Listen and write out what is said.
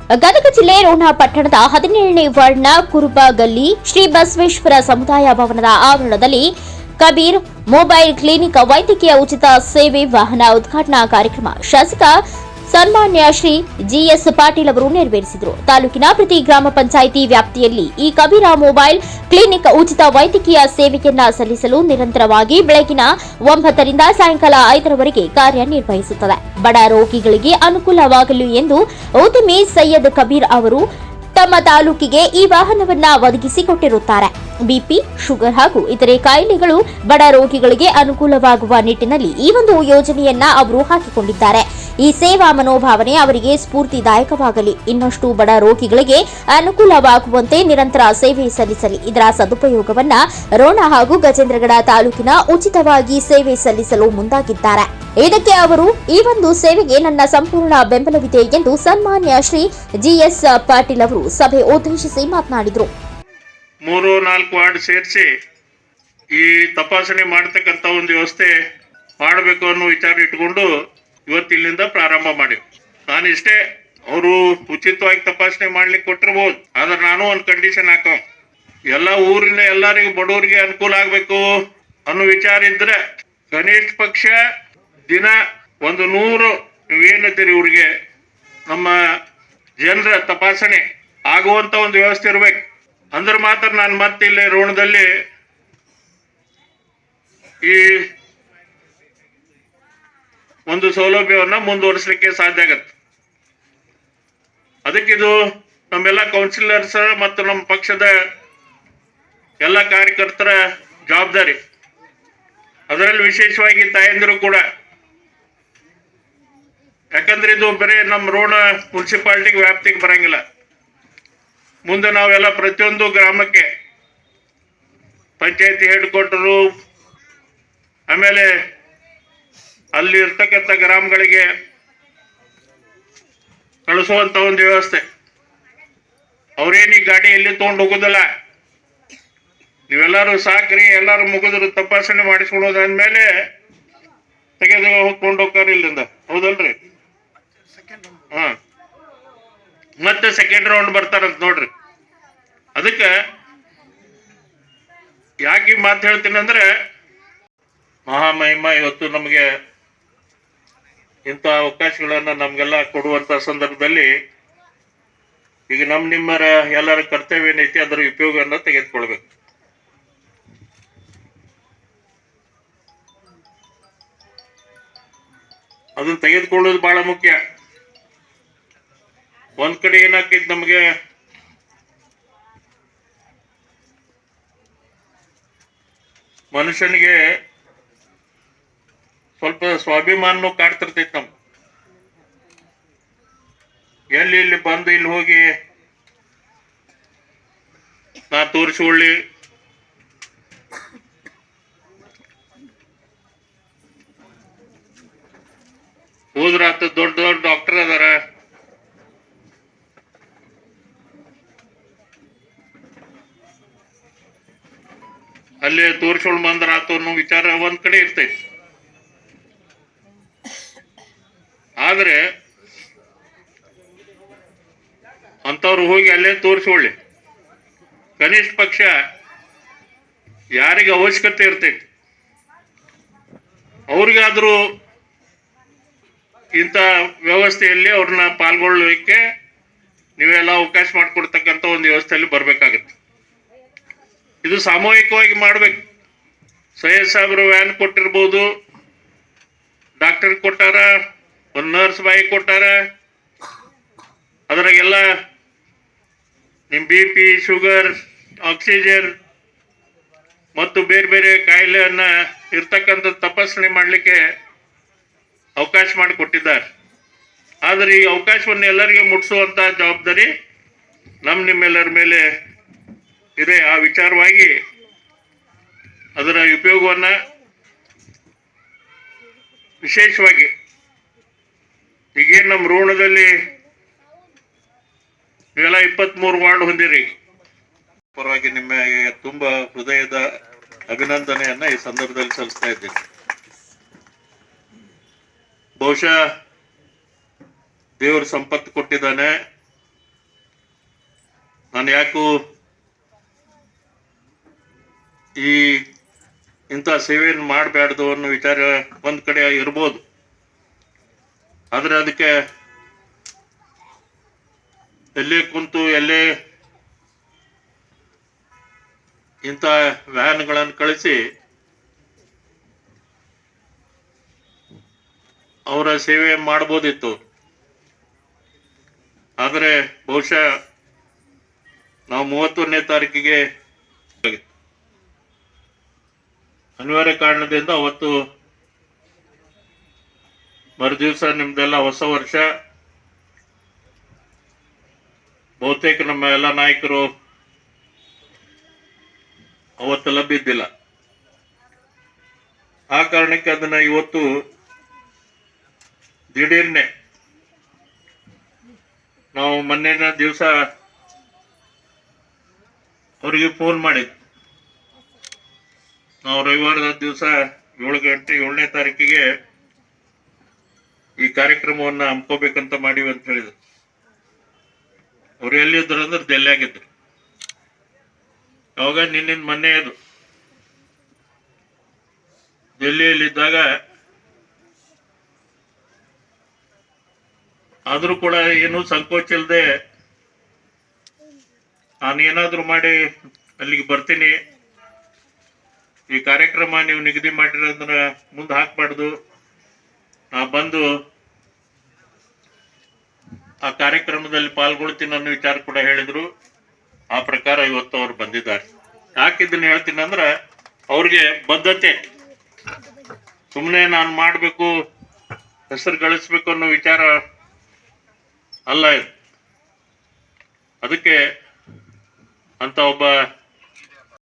ಗದಗ ಜಿಲ್ಲೆ ರೋಣ ಪಟ್ಟಣದ 17ನೇ ವಾರ್ಡ್ನ ಕುರುಬ ಗಲ್ಲಿ ಶ್ರೀ ಬಸವೇಶ್ವರ ಸಮುದಾಯ ಭವನದ ಆವರಣದಲ್ಲಿ ಕಬೀರ್ ಮೊಬೈಲ್ ಕ್ಲಿನಿಕ್ ವೈದ್ಯಕೀಯ ಉಚಿತ ಸೇವೆ ವಾಹನ ಉದ್ಘಾಟನಾ ಕಾರ್ಯಕ್ರಮ ಶಾಸಕ ಸನ್ಮಾನ್ಯ ಶ್ರೀ ಜಿಎಸ್ ಪಾಟೀಲ್ ಅವರು ನೆರವೇರಿಸಿದರು. ತಾಲೂಕಿನ ಪ್ರತಿ ಗ್ರಾಮ ಪಂಚಾಯಿತಿ ವ್ಯಾಪ್ತಿಯಲ್ಲಿ ಈ ಕಬೀರ ಮೊಬೈಲ್ ಕ್ಲಿನಿಕ್ ಉಚಿತ ವೈದ್ಯಕೀಯ ಸೇವೆಯನ್ನ ಸಲ್ಲಿಸಲು ನಿರಂತರವಾಗಿ ಬೆಳಗಿನ 9 ರಿಂದ ಸಾಯಂಕಾಲ 5ರವರೆಗೆ ಕಾರ್ಯನಿರ್ವಹಿಸುತ್ತದೆ. ಬಡ ರೋಗಿಗಳಿಗೆ ಅನುಕೂಲವಾಗಲಿ ಎಂದು ಉದ್ಯಮಿ ಸೈಯದ್ ಕಬೀರ್ ಅವರು ತಮ್ಮ ತಾಲೂಕಿಗೆ ಈ ವಾಹನವನ್ನ ಒದಗಿಸಿಕೊಟ್ಟಿರುತ್ತಾರೆ. ಬಿಪಿ, ಶುಗರ್ ಹಾಗೂ ಇತರೆ ಕಾಯಿಲೆಗಳು ಬಡ ರೋಗಿಗಳಿಗೆ ಅನುಕೂಲವಾಗುವ ನಿಟ್ಟಿನಲ್ಲಿ ಈ ಒಂದು ಯೋಜನೆಯನ್ನ ಅವರು ಹಾಕಿಕೊಂಡಿದ್ದಾರೆ. ಈ ಸೇವಾ ಮನೋಭಾವನೆ ಅವರಿಗೆ ಸ್ಫೂರ್ತಿದಾಯಕವಾಗಲಿ, ಇನ್ನಷ್ಟು ಬಡ ರೋಗಿಗಳಿಗೆ ಅನುಕೂಲವಾಗುವಂತೆ ನಿರಂತರ ಸೇವೆ ಸಲ್ಲಿಸಲಿ. ಇದರ ಸದುಪಯೋಗವನ್ನ ರೋಣ ಹಾಗೂ ಗಜೇಂದ್ರಗಡ ತಾಲೂಕಿನ ಉಚಿತವಾಗಿ ಸೇವೆ ಸಲ್ಲಿಸಲು ಮುಂದಾಗಿದ್ದಾರೆ. ಇದಕ್ಕೆ ಅವರು ಈ ಒಂದು ಸೇವೆಗೆ ನನ್ನ ಸಂಪೂರ್ಣ ಬೆಂಬಲವಿದೆ ಎಂದು ಸನ್ಮಾನ್ಯ ಶ್ರೀ ಜಿಎಸ್ ಪಾಟೀಲ್ ಅವರು ಸಭೆ ಉದ್ದೇಶಿಸಿ ಮಾತನಾಡಿದರು. 3-4 ವಾರ್ಡ್ ಸೇರಿಸಿ ಈ ತಪಾಸಣೆ ಮಾಡತಕ್ಕಂಥ ಒಂದು ವ್ಯವಸ್ಥೆ ಮಾಡಬೇಕು ಅನ್ನೋ ವಿಚಾರ ಇಟ್ಕೊಂಡು ಇವತ್ತು ಇಲ್ಲಿಂದ ಪ್ರಾರಂಭ ಮಾಡಿವಿ. ನಾನು ಇಷ್ಟೇ, ಅವರು ಉಚಿತವಾಗಿ ತಪಾಸಣೆ ಮಾಡ್ಲಿಕ್ಕೆ ಕೊಟ್ಟಿರ್ಬೋದು, ಆದ್ರೆ ನಾನು ಒಂದು ಕಂಡೀಷನ್ ಹಾಕೋ, ಎಲ್ಲ ಊರಿನ ಎಲ್ಲರಿಗೂ ಬಡವರಿಗೆ ಅನುಕೂಲ ಆಗ್ಬೇಕು ಅನ್ನೋ ವಿಚಾರ ಇದ್ರೆ ಕನಿಷ್ಠ ಪಕ್ಷ ದಿನ 100 ನೀವೇನಂತೀರಿ ಇವ್ರಿಗೆ ನಮ್ಮ ಜನರ ತಪಾಸಣೆ ಆಗುವಂತ ಒಂದು ವ್ಯವಸ್ಥೆ ಇರ್ಬೇಕು. ಅಂದ್ರೆ ಮಾತ್ರ ನಾನು ಮತ್ತೆ ಇಲ್ಲಿ ರೋಣದಲ್ಲಿ ಈ ಒಂದು ಸೌಲಭ್ಯವನ್ನ ಮುಂದುವರಿಸಲಿಕ್ಕೆ ಸಾಧ್ಯ ಆಗತ್ತೆ. ಅದಕ್ಕಿದು ನಮ್ಮೆಲ್ಲ ಕೌನ್ಸಿಲರ್ಸ್ ಮತ್ತು ನಮ್ಮ ಪಕ್ಷದ ಎಲ್ಲ ಕಾರ್ಯಕರ್ತರ ಜವಾಬ್ದಾರಿ. ಅದರಲ್ಲಿ ವಿಶೇಷವಾಗಿ ತಾಯಂದಿರು ಕೂಡ, ಯಾಕಂದ್ರೆ ಇದು ಬರೀ ನಮ್ಮ ರೋಣ ಮುನ್ಸಿಪಾಲಿಟಿಗೆ ವ್ಯಾಪ್ತಿಗೆ ಬರಂಗಿಲ್ಲ. ಮುಂದೆ ನಾವೆಲ್ಲ ಪ್ರತಿಯೊಂದು ಗ್ರಾಮಕ್ಕೆ ಪಂಚಾಯತಿ ಹೆಡ್ ಕ್ವಾರ್ಟರು, ಆಮೇಲೆ ಅಲ್ಲಿ ಇರ್ತಕ್ಕಂಥ ಗ್ರಾಮಗಳಿಗೆ ಕಳಿಸುವಂತ ಒಂದು ವ್ಯವಸ್ಥೆ. ಅವ್ರೇನು ಈ ಗಾಡಿ ಎಲ್ಲಿ ತಗೊಂಡು ಹೋಗೋದಿಲ್ಲ, ನೀವೆಲ್ಲರೂ ಸಾಕ್ರಿ, ಎಲ್ಲರೂ ಮುಗಿದ್ರು ತಪಾಸಣೆ ಮಾಡಿಸ್ಕೊಳೋದಾದ್ಮೇಲೆ ತೆಗೆದು ಹೋಗ್ಕೊಂಡು ಹೋಗ್ತಾರೆ ಇಲ್ಲಿಂದ, ಹೌದಲ್ರಿ? ಹಾ, ಮತ್ತೆ ಸೆಕೆಂಡ್ ರೌಂಡ್ ಬರ್ತಾರಂತ ನೋಡ್ರಿ. ಅದಕ್ಕೆ ಯಾಕೆ ಮಾತು ಹೇಳ್ತೀನಿ ಅಂದ್ರೆ, ಮಹಾಮಹಿಮ ಇವತ್ತು ನಮಗೆ ಇಂಥ ಅವಕಾಶಗಳನ್ನ ನಮ್ಗೆಲ್ಲ ಕೊಡುವಂತ ಸಂದರ್ಭದಲ್ಲಿ ಈಗ ನಿಮ್ಮರ ಎಲ್ಲರ ಕರ್ತವ್ಯ ಏನೈತಿ ಅದರ ಉಪಯೋಗವನ್ನ ತೆಗೆದುಕೊಳ್ಬೇಕು. ಅದನ್ನ ತೆಗೆದುಕೊಳ್ಳೋದು ಬಹಳ ಮುಖ್ಯ. ಒಂದ್ ಕಡೆ ಏನಾಕೈತಿ, ನಮಗೆ ಮನುಷ್ಯನಿಗೆ ಸ್ವಲ್ಪ ಸ್ವಾಭಿಮಾನನು ಕಾಡ್ತಿರ್ತೈತಿ. ನಮ್ ಇಲ್ಲಿ ಬಂದು ಇಲ್ಲಿ ಹೋಗಿ ನಾ ತೋರಿಸ್ಕೊಳ್ಳಿ, ಹೋದ್ರಾತ ದೊಡ್ಡ ದೊಡ್ಡ ಡಾಕ್ಟರ್ ಅದಾರ, ಅಲ್ಲೇ ತೋರಿಸ್ಕೊಂಡು ಬಂದ್ರ ಆತು ಅನ್ನೋ ವಿಚಾರ ಒಂದ್ ಕಡೆ ಇರ್ತೈತಿ. ಆದ್ರೆ ಅಂತವ್ರು ಹೋಗಿ ಅಲ್ಲೇ ತೋರಿಸ್ಕೊಳ್ಳಿ, ಕನಿಷ್ಠ ಪಕ್ಷ ಯಾರಿಗೆ ಅವಶ್ಯಕತೆ ಇರ್ತೈತಿ ಅವ್ರಿಗಾದ್ರೂ ಇಂಥ ವ್ಯವಸ್ಥೆಯಲ್ಲಿ ಅವ್ರನ್ನ ಪಾಲ್ಗೊಳ್ಳಲಿಕ್ಕೆ ನೀವೆಲ್ಲ ಅವಕಾಶ ಮಾಡಿಕೊಡ್ತಕ್ಕಂಥ ಒಂದು ವ್ಯವಸ್ಥೆಯಲ್ಲಿ ಬರ್ಬೇಕಾಗತ್ತೆ. ಇದು ಸಾಮೂಹಿಕವಾಗಿ ಮಾಡ್ಬೇಕು. ಸೈಯದ್ ಸಾಹೇಬ್ರು ವ್ಯಾನ್ ಕೊಟ್ಟಿರ್ಬೋದು, ಡಾಕ್ಟರ್ ಕೊಟ್ಟಾರ, ಒಂದು ನರ್ಸ್ ಬಾಯಿ ಕೊಟ್ಟಾರ, ಅದ್ರಾಗೆಲ್ಲ ನಿಮ್ BP, ಶುಗರ್, ಆಕ್ಸಿಜನ್ ಮತ್ತು ಬೇರೆ ಬೇರೆ ಕಾಯಿಲೆಯನ್ನ ಇರ್ತಕ್ಕಂಥ ತಪಾಸಣೆ ಮಾಡಲಿಕ್ಕೆ ಅವಕಾಶ ಮಾಡಿಕೊಟ್ಟಿದ್ದಾರೆ. ಆದರೆ ಈ ಅವಕಾಶವನ್ನು ಎಲ್ಲರಿಗೆ ಮುಟ್ಟಿಸುವಂತ ಜವಾಬ್ದಾರಿ ನಿಮ್ಮೆಲ್ಲರ ಮೇಲೆ ಇದೆ. ಆ ವಿಚಾರವಾಗಿ ಅದರ ಉಪಯೋಗವನ್ನ ವಿಶೇಷವಾಗಿ ಈಗೇನು ನಮ್ಮ ರೋಣದಲ್ಲಿ ಇವೆಲ್ಲ 23 ವಾರ್ಡ್ ಹೊಂದಿರಿ, ಪರವಾಗಿ ನಿಮಗೆ ತುಂಬಾ ಹೃದಯದ ಅಭಿನಂದನೆಯನ್ನ ಈ ಸಂದರ್ಭದಲ್ಲಿ ಸಲ್ಲಿಸ್ತಾ ಇದ್ದೀನಿ. ಬಹುಶಃ ದೇವರು ಸಂಪತ್ತು ಕೊಟ್ಟಿದ್ದಾನೆ, ನಾನು ಯಾಕೂ ಈ ಇಂಥ ಸೇವೆಯನ್ನು ಮಾಡಬಾರ್ದು ಅನ್ನೋ ವಿಚಾರ ಒಂದು ಕಡೆ ಇರ್ಬೋದು. ಆದರೆ ಅದಕ್ಕೆ ಎಲ್ಲೇ ಕುಂತು ಎಲ್ಲೇ ಇಂಥ ವ್ಯಾನ್ಗಳನ್ನು ಕಳಿಸಿ ಅವರ ಸೇವೆ ಮಾಡ್ಬೋದಿತ್ತು. ಆದರೆ ಬಹುಶಃ ನಾವು 31ನೇ ತಾರೀಕಿಗೆ ಅನಿವಾರ್ಯ ಕಾರಣದಿಂದ ಅವತ್ತು ಮರುದಿವಸ ನಿಮ್ದೆಲ್ಲ ಹೊಸ ವರ್ಷ, ಬಹುತೇಕ ನಮ್ಮ ಎಲ್ಲ ನಾಯಕರು ಅವತ್ತು ಲಭ್ಯದ್ದಿಲ್ಲ. ಆ ಕಾರಣಕ್ಕೆ ಅದನ್ನ ಇವತ್ತು ದಿಢೀರ್ನೆ ನಾವು ಮೊನ್ನೆನ ದಿವಸ ಅವರಿಗೆ ಫೋನ್ ಮಾಡಿದ್ವಿ. ನಾವು ರವಿವಾರದ ದಿವಸ 7 ಗಂಟೆ 7ನೇ ತಾರೀಕಿಗೆ ಈ ಕಾರ್ಯಕ್ರಮವನ್ನು ಹಮ್ಕೋಬೇಕಂತ ಮಾಡಿವಿ ಅಂತ ಹೇಳಿದ್ರು. ಅವ್ರು ಎಲ್ಲಿದ್ರು ಅಂದ್ರೆ ಡೆಲ್ಲಿಯಾಗಿದ್ರು. ಅವಾಗ ನಿನ್ನಿಂದ ಮೊನ್ನೆ ಅದು ಡೆಲ್ಲಿಯಲ್ಲಿದ್ದಾಗ ಆದ್ರೂ ಕೂಡ ಏನು ಸಂಕೋಚ ಇಲ್ಲದೆ ನಾನು ಏನಾದ್ರೂ ಮಾಡಿ ಅಲ್ಲಿಗೆ ಬರ್ತೀನಿ, ಈ ಕಾರ್ಯಕ್ರಮ ನೀವು ನಿಗದಿ ಮಾಡಿರೋದನ್ನ ಮುಂದೆ ಹಾಕ್ಬಾರ್ದು, ನಾ ಬಂದು ಆ ಕಾರ್ಯಕ್ರಮದಲ್ಲಿ ಪಾಲ್ಗೊಳ್ತೀನಿ ಅನ್ನೋ ವಿಚಾರ ಕೂಡ ಹೇಳಿದ್ರು. ಆ ಪ್ರಕಾರ ಇವತ್ತು ಅವ್ರು ಬಂದಿದ್ದಾರೆ. ಯಾಕೆ ಇದನ್ನ ಹೇಳ್ತೀನಿ ಅಂದ್ರೆ ಅವ್ರಿಗೆ ಬದ್ಧತೆ, ಸುಮ್ಮನೆ ನಾನು ಮಾಡಬೇಕು ಹೆಸರು ಗಳಿಸ್ಬೇಕು ಅನ್ನೋ ವಿಚಾರ ಅಲ್ಲ ಇದು. ಅದಕ್ಕೆ ಅಂತ ಒಬ್ಬ